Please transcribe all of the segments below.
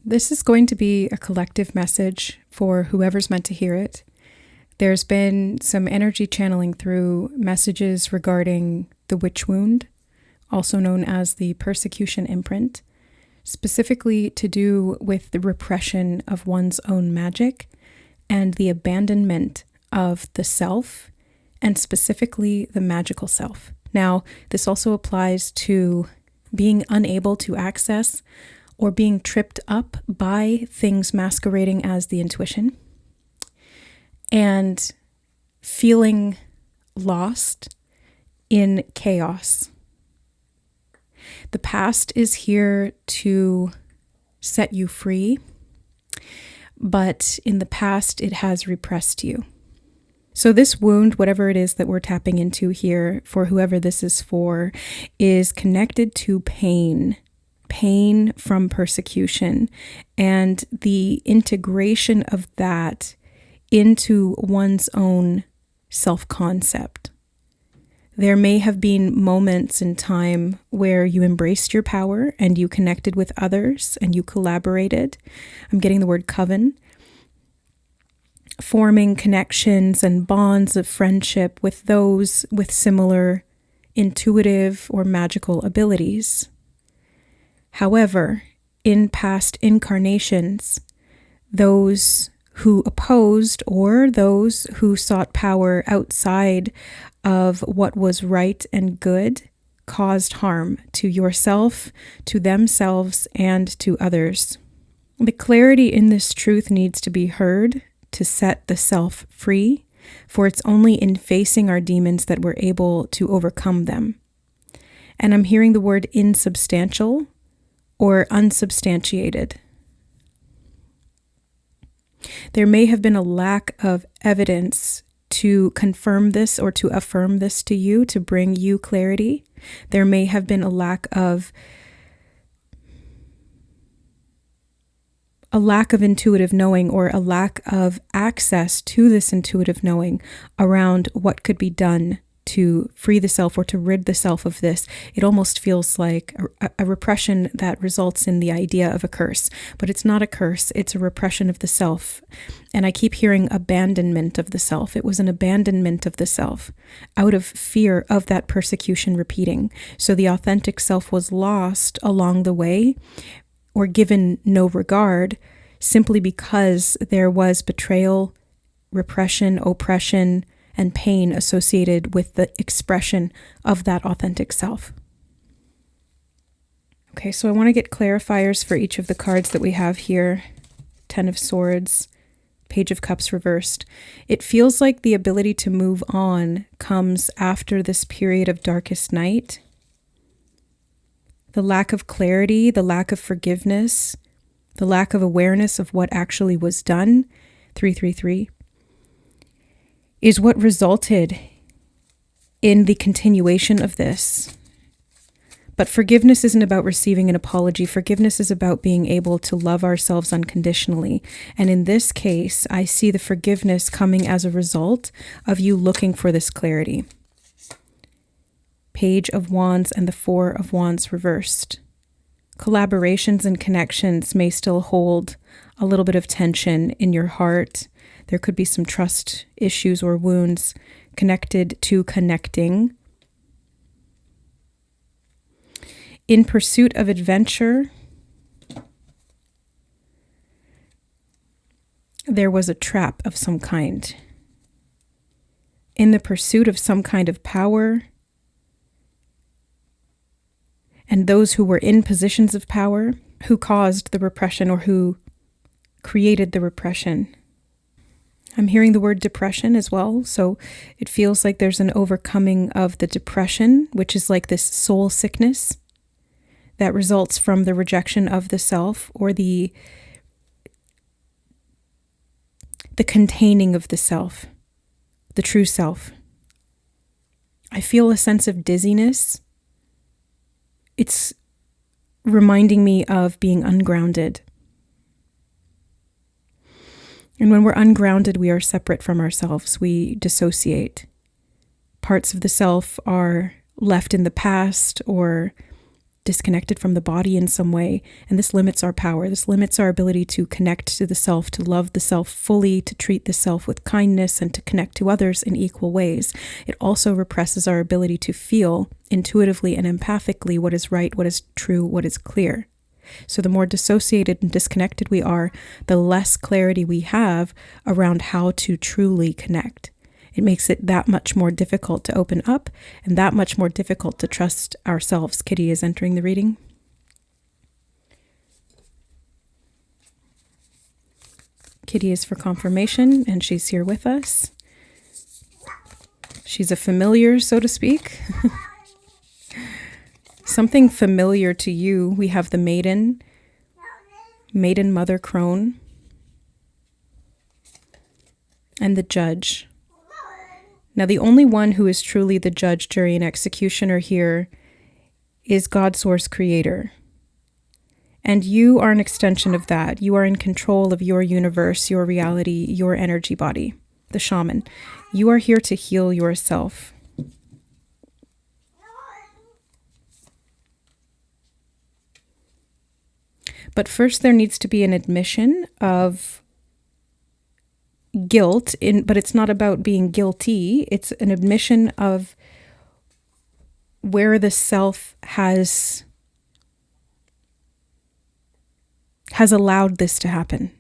This is going to be a collective message for whoever's meant to hear it. There's been some energy channeling through messages regarding the witch wound, also known as the persecution imprint, specifically to do with the repression of one's own magic and the abandonment of the self, and specifically the magical self. Now, this also applies to being unable to access or being tripped up by things masquerading as the intuition, and feeling lost in chaos. The past is here to set you free, but in the past it has repressed you. So this wound, whatever it is that we're tapping into here, for whoever this is for, is connected to pain from persecution, and the integration of that into one's own self-concept. There may have been moments in time where you embraced your power and you connected with others and you collaborated. I'm getting the word coven. Forming connections and bonds of friendship with those with similar intuitive or magical abilities. However, in past incarnations, those who opposed or those who sought power outside of what was right and good caused harm to yourself, to themselves, and to others. The clarity in this truth needs to be heard to set the self free, for it's only in facing our demons that we're able to overcome them. And I'm hearing the word insubstantial or unsubstantiated. There may have been a lack of evidence to confirm this or to affirm this to you, to bring you clarity. There may have been a lack of intuitive knowing, or a lack of access to this intuitive knowing around what could be done to free the self or to rid the self of this. It almost feels like a repression that results in the idea of a curse, but it's not a curse, it's a repression of the self. And I keep hearing abandonment of the self. It was an abandonment of the self out of fear of that persecution repeating. So the authentic self was lost along the way, or given no regard, simply because there was betrayal, repression, oppression, and pain associated with the expression of that authentic self. Okay, so I want to get clarifiers for each of the cards that we have here. 10 of Swords, Page of Cups reversed. It feels like the ability to move on comes after this period of darkest night. The lack of clarity, the lack of forgiveness, the lack of awareness of what actually was done, 333, is what resulted in the continuation of this. But forgiveness isn't about receiving an apology. Forgiveness is about being able to love ourselves unconditionally. And in this case, I see the forgiveness coming as a result of you looking for this clarity. Page of Wands and the Four of Wands reversed. Collaborations and connections may still hold a little bit of tension in your heart. There could be some trust issues or wounds connected to connecting. In pursuit of adventure, there was a trap of some kind. In the pursuit of some kind of power, and those who were in positions of power, who caused the repression or who created the repression. I'm hearing the word depression as well, so it feels like there's an overcoming of the depression, which is like this soul sickness that results from the rejection of the self, or the containing of the self, the true self. I feel a sense of dizziness. It's reminding me of being ungrounded. And when we're ungrounded, we are separate from ourselves. We dissociate. Parts of the self are left in the past, or disconnected from the body in some way, and this limits our power. This limits our ability to connect to the self, to love the self fully, to treat the self with kindness, and to connect to others in equal ways. It also represses our ability to feel intuitively and empathically what is right, what is true, what is clear. So the more dissociated and disconnected we are, the less clarity we have around how to truly connect. It makes it that much more difficult to open up and that much more difficult to trust ourselves. Kitty is entering the reading. Kitty is for confirmation, and she's here with us. She's a familiar, so to speak. Something familiar to you. We have the maiden mother crone, and the judge. Now, the only one who is truly the judge, jury, and executioner here is God, Source, Creator. And you are an extension of that. You are in control of your universe, your reality, your energy body, the shaman. You are here to heal yourself. But first, there needs to be an admission of guilt, but it's not about being guilty. It's an admission of where the self has allowed this to happen.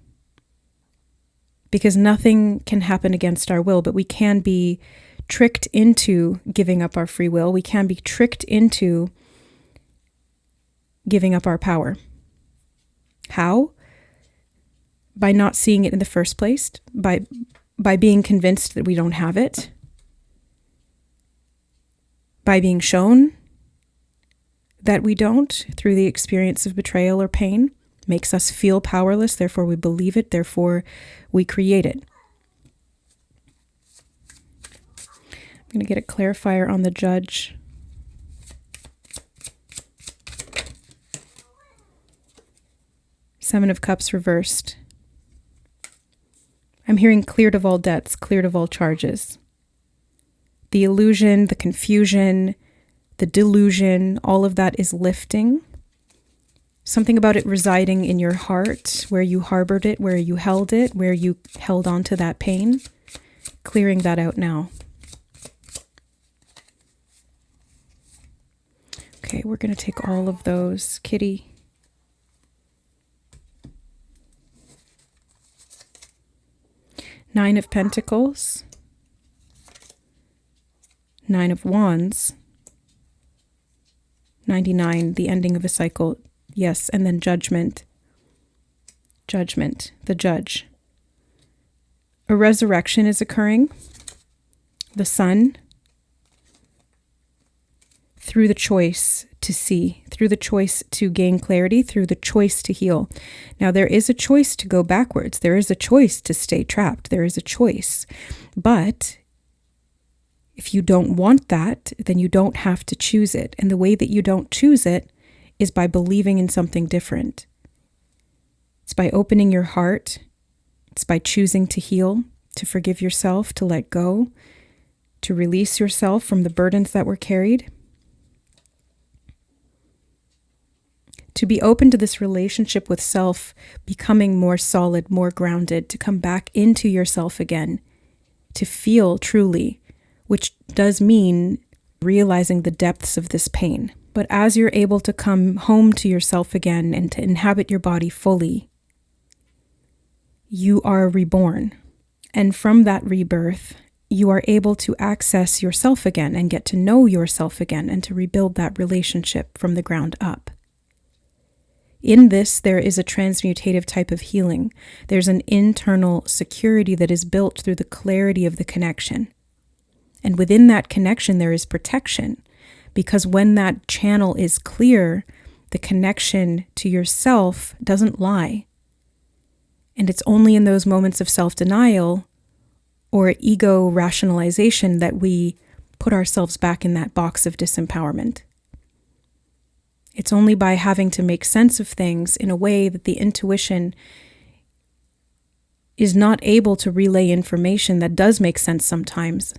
Because nothing can happen against our will, but we can be tricked into giving up our free will. We can be tricked into giving up our power. How? By not seeing it in the first place, by being convinced that we don't have it, by being shown that we don't through the experience of betrayal or pain, makes us feel powerless, therefore we believe it, therefore we create it. I'm going to get a clarifier on the judge. Seven of Cups reversed. I'm hearing cleared of all debts, cleared of all charges. The illusion, the confusion, the delusion, all of that is lifting. Something about it residing in your heart, where you harbored it, where you held on to that pain, clearing that out now. Okay, we're going to take all of those. Kitty. Nine of Pentacles, Nine of Wands, 99, the ending of a cycle, yes, and then Judgment, the judge. A resurrection is occurring, the Sun, through the choice to see, through the choice to gain clarity, through the choice to heal. Now, there is a choice to go backwards. There is a choice to stay trapped. There is a choice. But if you don't want that, then you don't have to choose it. And the way that you don't choose it is by believing in something different. It's by opening your heart. It's by choosing to heal, to forgive yourself, to let go, to release yourself from the burdens that were carried. To be open to this relationship with self, becoming more solid, more grounded, to come back into yourself again, to feel truly, which does mean realizing the depths of this pain. But as you're able to come home to yourself again and to inhabit your body fully, you are reborn. And from that rebirth, you are able to access yourself again and get to know yourself again and to rebuild that relationship from the ground up. In this, there is a transmutative type of healing. There's an internal security that is built through the clarity of the connection. And within that connection, there is protection. Because when that channel is clear, the connection to yourself doesn't lie. And it's only in those moments of self-denial or ego rationalization that we put ourselves back in that box of disempowerment. It's only by having to make sense of things in a way that the intuition is not able to relay information that does make sense sometimes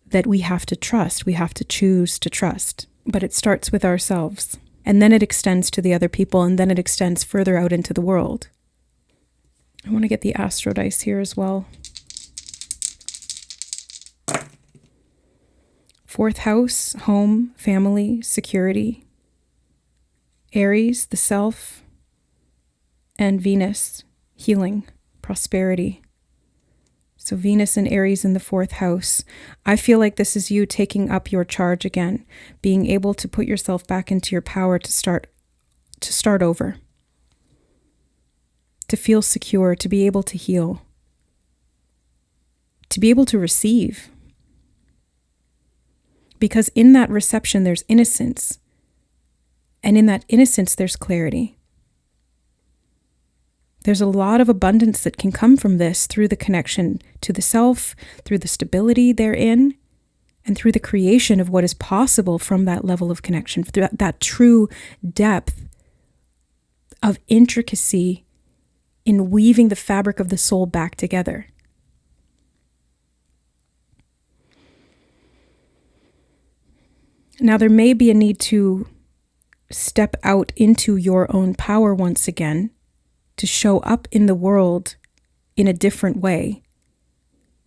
that we have to trust. We have to choose to trust. But it starts with ourselves. And then it extends to the other people, and then it extends further out into the world. I want to get the astro dice here as well. Fourth house, home, family, security. Aries, the self. And Venus, healing, prosperity. So Venus and Aries in the fourth house. I feel like this is you taking up your charge again, being able to put yourself back into your power to start over, to feel secure, to be able to heal, to be able to receive. Because in that reception, there's innocence. And in that innocence, there's clarity. There's a lot of abundance that can come from this through the connection to the self, through the stability therein, and through the creation of what is possible from that level of connection, through that true depth of intricacy in weaving the fabric of the soul back together. Now, there may be a need to step out into your own power once again, to show up in the world in a different way,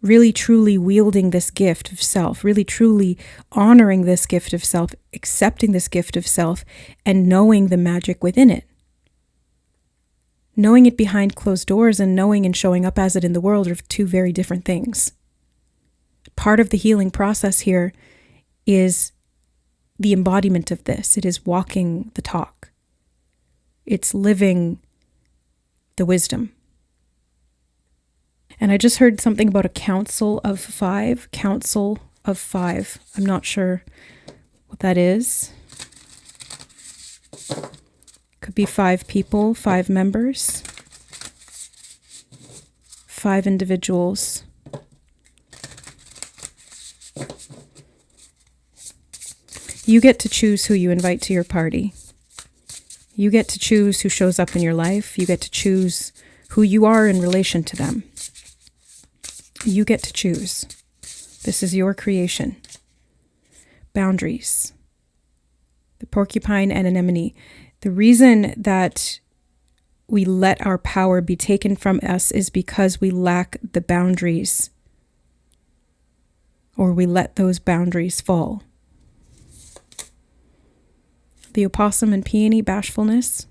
really truly wielding this gift of self, really truly honoring this gift of self, accepting this gift of self, and knowing the magic within it. Knowing it behind closed doors and knowing and showing up as it in the world are two very different things. Part of the healing process here is the embodiment of this. It is walking the talk. It's living the wisdom. And I just heard something about a council of five. Council of five. I'm not sure what that is. Could be 5 people, 5 members, 5 individuals. You get to choose who you invite to your party. You get to choose who shows up in your life. You get to choose who you are in relation to them. You get to choose. This is your creation. Boundaries. The porcupine and anemone. The reason that we let our power be taken from us is because we lack the boundaries, or we let those boundaries fall. The opossum and peony, bashfulness.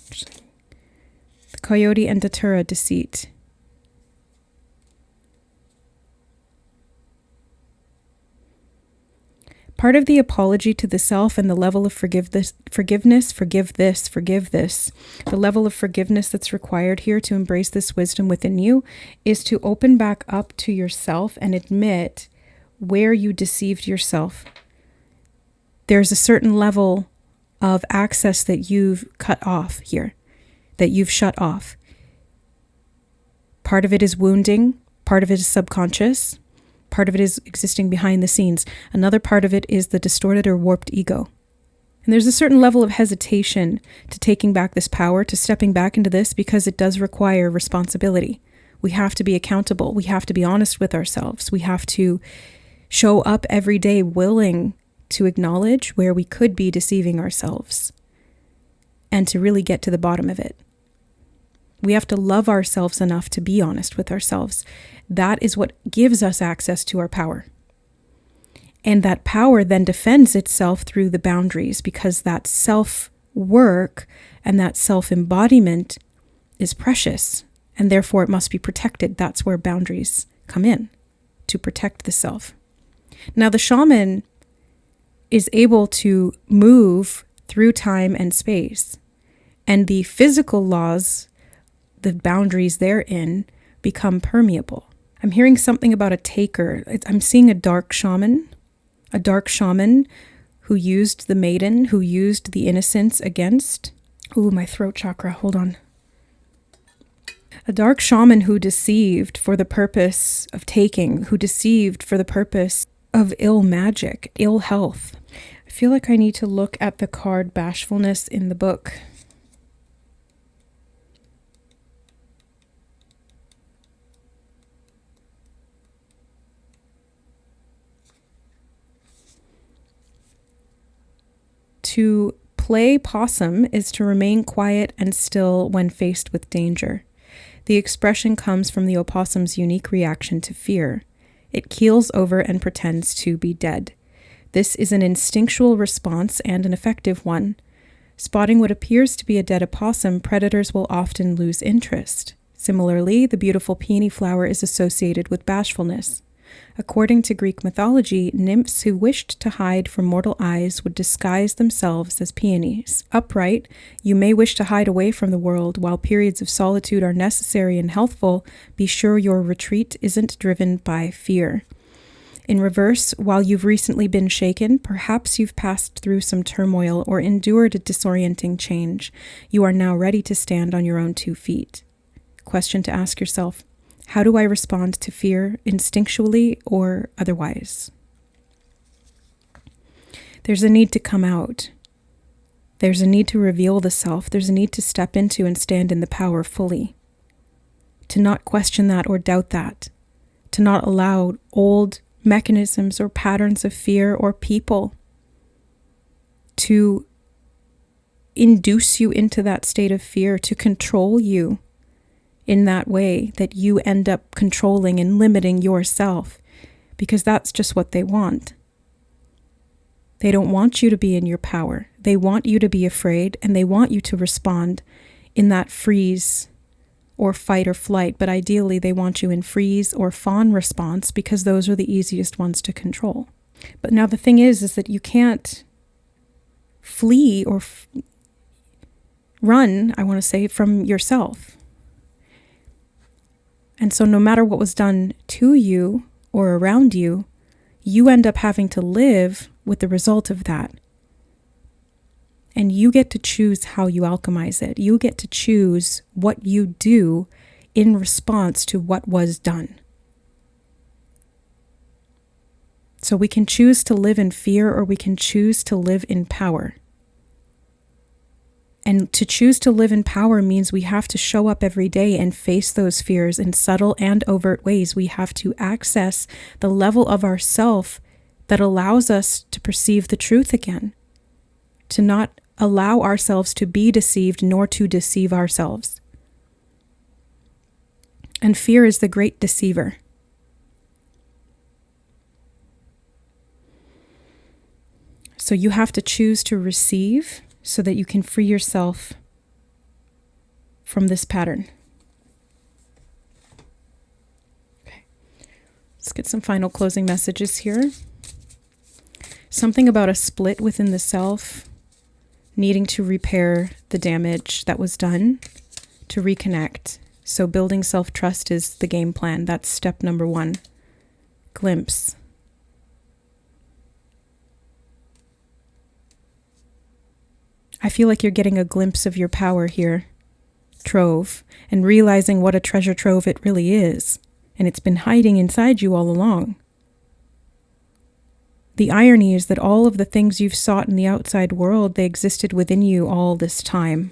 The coyote and datura, deceit. Part of the apology to the self and the level of forgive this, the level of forgiveness that's required here to embrace this wisdom within you is to open back up to yourself and admit where you deceived yourself. There's a certain level of access that you've cut off here, that you've shut off. Part of it is wounding, part of it is subconscious. Part of it is existing behind the scenes. Another part of it is the distorted or warped ego. And there's a certain level of hesitation to taking back this power, to stepping back into this, because it does require responsibility. We have to be accountable. We have to be honest with ourselves. We have to show up every day willing to acknowledge where we could be deceiving ourselves and to really get to the bottom of it. We have to love ourselves enough to be honest with ourselves. That is what gives us access to our power. And that power then defends itself through the boundaries, because that self-work and that self-embodiment is precious, and therefore it must be protected. That's where boundaries come in, to protect the self. Now, the shaman is able to move through time and space, and the physical laws, the boundaries therein, become permeable. I'm hearing something about a taker. I'm seeing a dark shaman who used the maiden, who used the innocence against. Ooh, my throat chakra, hold on. A dark shaman who deceived for the purpose of taking, who deceived for the purpose of ill magic, ill health. I feel like I need to look at the card bashfulness in the book. To play possum is to remain quiet and still when faced with danger. The expression comes from the opossum's unique reaction to fear. It keels over and pretends to be dead. This is an instinctual response and an effective one. Spotting what appears to be a dead opossum, predators will often lose interest. Similarly, the beautiful peony flower is associated with bashfulness. According to Greek mythology, nymphs who wished to hide from mortal eyes would disguise themselves as peonies. Upright, you may wish to hide away from the world. While periods of solitude are necessary and healthful, be sure your retreat isn't driven by fear. In reverse, while you've recently been shaken, perhaps you've passed through some turmoil or endured a disorienting change. You are now ready to stand on your own 2 feet. Question to ask yourself: how do I respond to fear, instinctually or otherwise? There's a need to come out. There's a need to reveal the self. There's a need to step into and stand in the power fully. To not question that or doubt that. To not allow old mechanisms or patterns of fear or people to induce you into that state of fear, to control you in that way that you end up controlling and limiting yourself, because that's just what they want. They don't want you to be in your power. They want you to be afraid, and they want you to respond in that freeze or fight or flight, but ideally they want you in freeze or fawn response, because those are the easiest ones to control. But now the thing is that you can't flee or run, I want to say, from yourself. And so no matter what was done to you or around you, you end up having to live with the result of that. And you get to choose how you alchemize it. You get to choose what you do in response to what was done. So we can choose to live in fear, or we can choose to live in power. And to choose to live in power means we have to show up every day and face those fears in subtle and overt ways. We have to access the level of ourself that allows us to perceive the truth again, to not allow ourselves to be deceived nor to deceive ourselves. And fear is the great deceiver. So you have to choose to receive so that you can free yourself from this pattern. Okay. Let's get some final closing messages here. Something about a split within the self, needing to repair the damage that was done, to reconnect. So building self-trust is the game plan. That's step number 1. Glimpse. I feel like you're getting a glimpse of your power here, trove, and realizing what a treasure trove it really is. And it's been hiding inside you all along. The irony is that all of the things you've sought in the outside world, they existed within you all this time.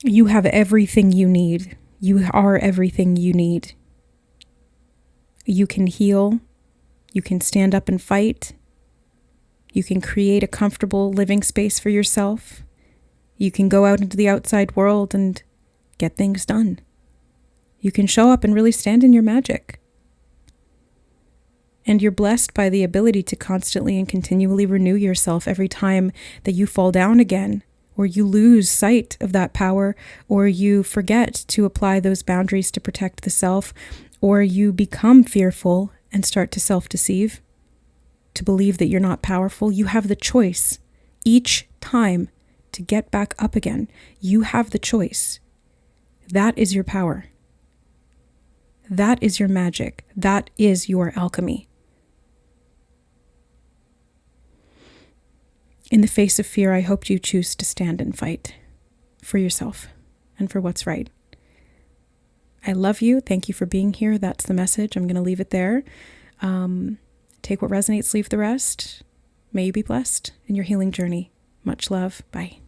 You have everything you need. You are everything you need. You can heal. You can stand up and fight. You can create a comfortable living space for yourself. You can go out into the outside world and get things done. You can show up and really stand in your magic. And you're blessed by the ability to constantly and continually renew yourself every time that you fall down again, or you lose sight of that power, or you forget to apply those boundaries to protect the self, or you become fearful and start to self-deceive, to believe that you're not powerful. You have the choice each time to get back up again. You have the choice. That is your power. That is your magic. That is your alchemy. In the face of fear, I hope you choose to stand and fight for yourself and for what's right. I love you. Thank you for being here. That's the message. I'm going to leave it there. Take what resonates, leave the rest. May you be blessed in your healing journey. Much love. Bye.